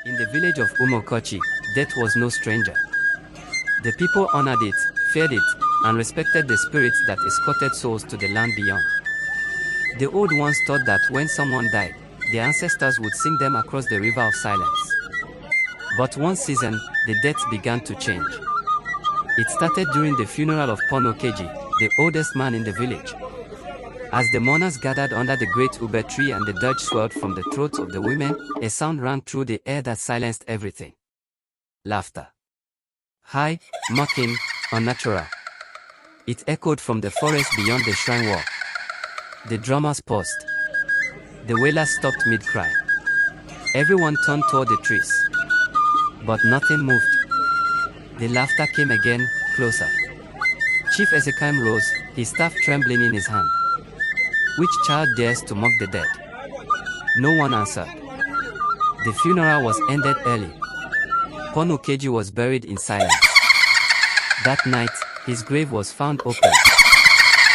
In the village of Umokochi, death was no stranger. The people honored it, feared it, and respected the spirits that escorted souls to the land beyond. The old ones thought that when someone died, their ancestors would sing them across the river of silence. But one season, the deaths began to change. It started during the funeral of Pono Keji, the oldest man in the village. As the mourners gathered under the great ube tree and the dirge swelled from the throats of the women, a sound ran through the air that silenced everything. Laughter. High, mocking, unnatural. It echoed from the forest beyond the shrine wall. The drummers paused. The wailers stopped mid-cry. Everyone turned toward the trees. But nothing moved. The laughter came again, closer. Chief Ezekiel rose, his staff trembling in his hand. Which child dares to mock the dead? No one answered. The funeral was ended early. Pono Keji was buried in silence. That night, his grave was found open.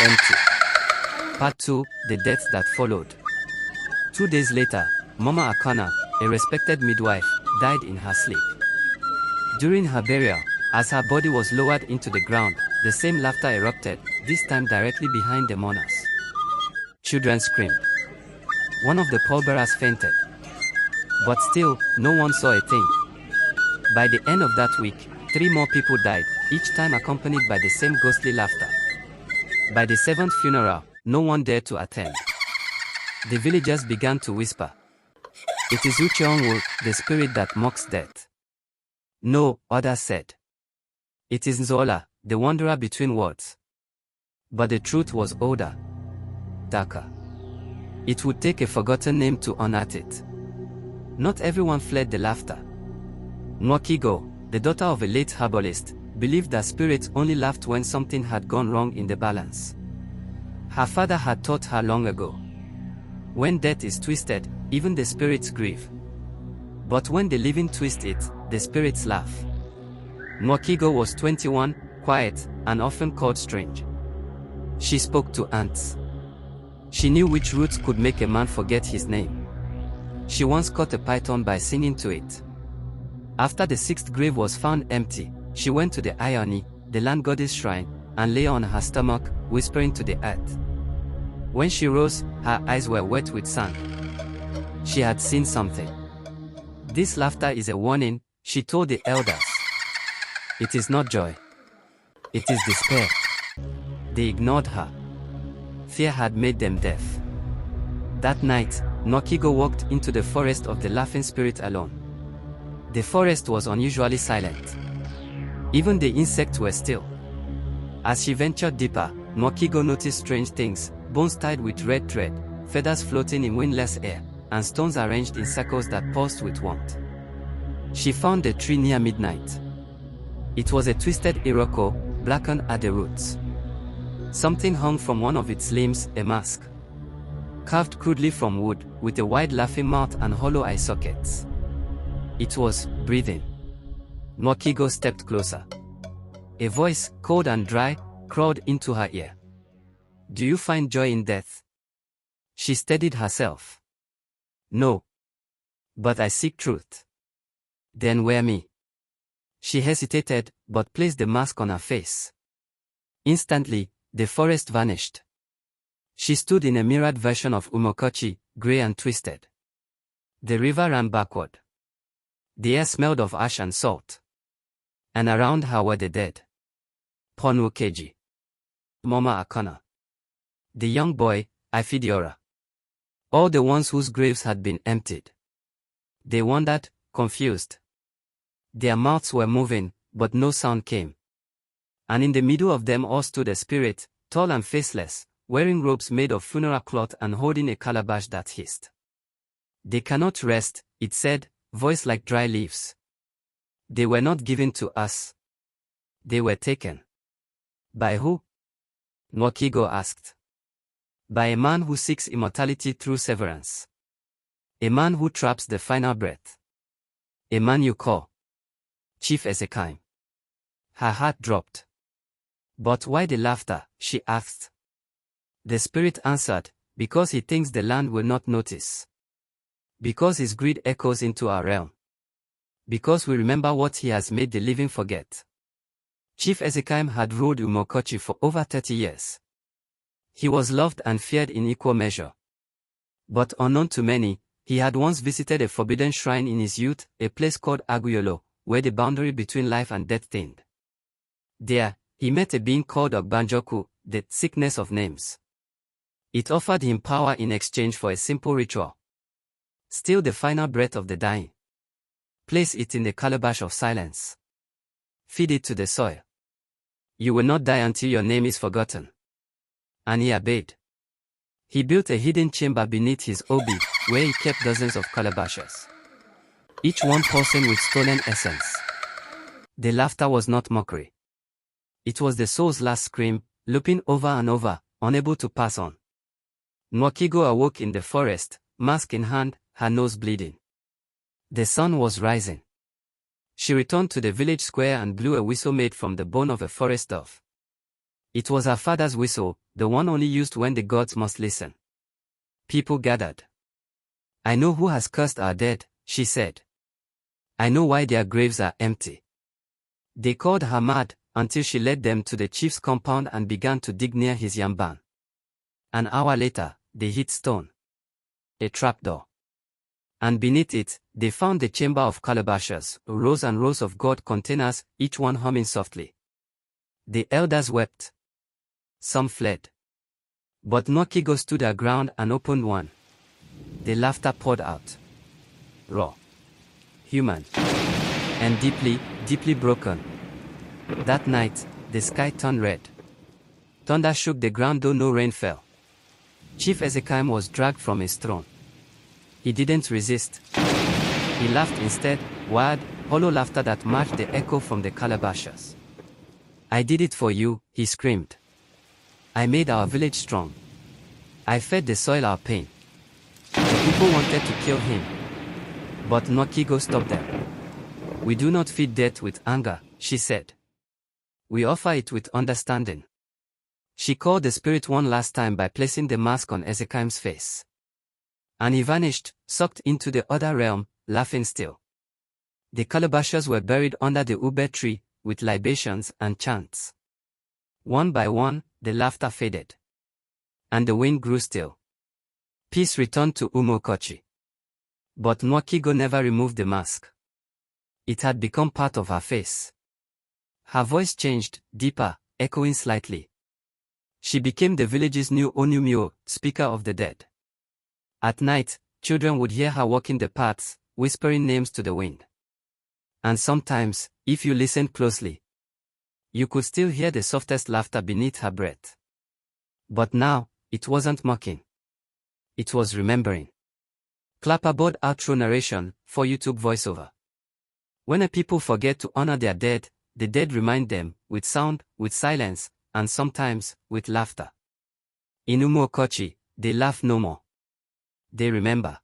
Empty. Part 2, the deaths that followed. 2 days later, Mama Akana, a respected midwife, died in her sleep. During her burial, as her body was lowered into the ground, the same laughter erupted, this time directly behind the mourners. Children screamed. One of the pallbearers fainted. But still, no one saw a thing. By the end of that week, 3 more people died, each time accompanied by the same ghostly laughter. By the 7th funeral, no one dared to attend. The villagers began to whisper. It is Ucheonwu, the spirit that mocks death. No, others said. It is Nzola, the wanderer between worlds. But the truth was older. Darker. It would take a forgotten name to unearth it. Not everyone fled the laughter. Nwakigo, the daughter of a late herbalist, believed that spirits only laughed when something had gone wrong in the balance. Her father had taught her long ago. When death is twisted, even the spirits grieve. But when the living twist it, the spirits laugh. Nwakigo was 21, quiet, and often called strange. She spoke to ants. She knew which roots could make a man forget his name. She once caught a python by singing to it. After the 6th grave was found empty, she went to the Ioni, the land goddess shrine, and lay on her stomach, whispering to the earth. When she rose, her eyes were wet with sand. She had seen something. This laughter is a warning, she told the elders. It is not joy. It is despair. They ignored her. Fear had made them deaf. That night, Nwakigo walked into the forest of the laughing spirit alone. The forest was unusually silent. Even the insects were still. As she ventured deeper, Nwakigo noticed strange things, bones tied with red thread, feathers floating in windless air, and stones arranged in circles that pulsed with warmth. She found a tree near midnight. It was a twisted iroko, blackened at the roots. Something hung from one of its limbs, a mask. Carved crudely from wood, with a wide laughing mouth and hollow eye sockets. It was breathing. Nwakigo stepped closer. A voice, cold and dry, crawled into her ear. Do you find joy in death? She steadied herself. No. But I seek truth. Then wear me. She hesitated, but placed the mask on her face. Instantly, the forest vanished. She stood in a mirrored version of Umokochi, grey and twisted. The river ran backward. The air smelled of ash and salt. And around her were the dead. Pono Keji. Mama Akana. The young boy, Ifidiora. All the ones whose graves had been emptied. They wondered, confused. Their mouths were moving, but no sound came. And in the middle of them all stood a spirit, tall and faceless, wearing robes made of funeral cloth and holding a calabash that hissed. They cannot rest, it said, voice like dry leaves. They were not given to us. They were taken. By who? Nwakigo asked. By a man who seeks immortality through severance. A man who traps the final breath. A man you call Chief Ezekiel. Her heart dropped. But why the laughter? She asked. The spirit answered, because he thinks the land will not notice. Because his greed echoes into our realm. because we remember what he has made the living forget. Chief Ezekiel had ruled Umokochi for over 30 years. He was loved and feared in equal measure. But unknown to many, he had once visited a forbidden shrine in his youth, a place called Aguyolo, where the boundary between life and death thinned. There, he met a being called Ogbanjoku, the sickness of names. It offered him power in exchange for a simple ritual. Steal the final breath of the dying. Place it in the calabash of silence. Feed it to the soil. You will not die until your name is forgotten. And he obeyed. He built a hidden chamber beneath his obi, where he kept dozens of calabashes, each one pulsing with stolen essence. The laughter was not mockery. It was the soul's last scream, looping over and over, unable to pass on. Nwakigo awoke in the forest, mask in hand, her nose bleeding. The sun was rising. She returned to the village square and blew a whistle made from the bone of a forest dove. It was her father's whistle, the one only used when the gods must listen. People gathered. I know who has cursed our dead, she said. I know why their graves are empty. They called her mad, until she led them to the chief's compound and began to dig near his yam barn. An hour later, they hit stone. A trapdoor. And beneath it, they found the chamber of calabashes, rows and rows of gourd containers, each one humming softly. The elders wept. Some fled. But Nwakigo stood her ground and opened one. The laughter poured out. Raw. Human. And deeply, deeply broken. That night, the sky turned red. Thunder shook the ground though no rain fell. Chief Ezekiel was dragged from his throne. He didn't resist. He laughed instead, wild, hollow laughter that matched the echo from the calabashes. I did it for you, he screamed. I made our village strong. I fed the soil our pain. The people wanted to kill him. But Nwakigo stopped them. We do not feed death with anger, she said. We offer it with understanding. She called the spirit one last time by placing the mask on Ezekiel's face. And he vanished, sucked into the other realm, laughing still. The calabashes were buried under the ube tree, with libations and chants. One by one, the laughter faded. And the wind grew still. Peace returned to Umokochi. But Nwakigo never removed the mask. It had become part of her face. Her voice changed, deeper, echoing slightly. She became the village's new Onumio, speaker of the dead. At night, children would hear her walking the paths, whispering names to the wind. And sometimes, if you listened closely, you could still hear the softest laughter beneath her breath. But now, it wasn't mocking. It was remembering. Clapperboard outro narration, for YouTube voiceover. When a people forget to honor their dead, the dead remind them, with sound, with silence, and sometimes, with laughter. In Umokochi, they laugh no more. They remember.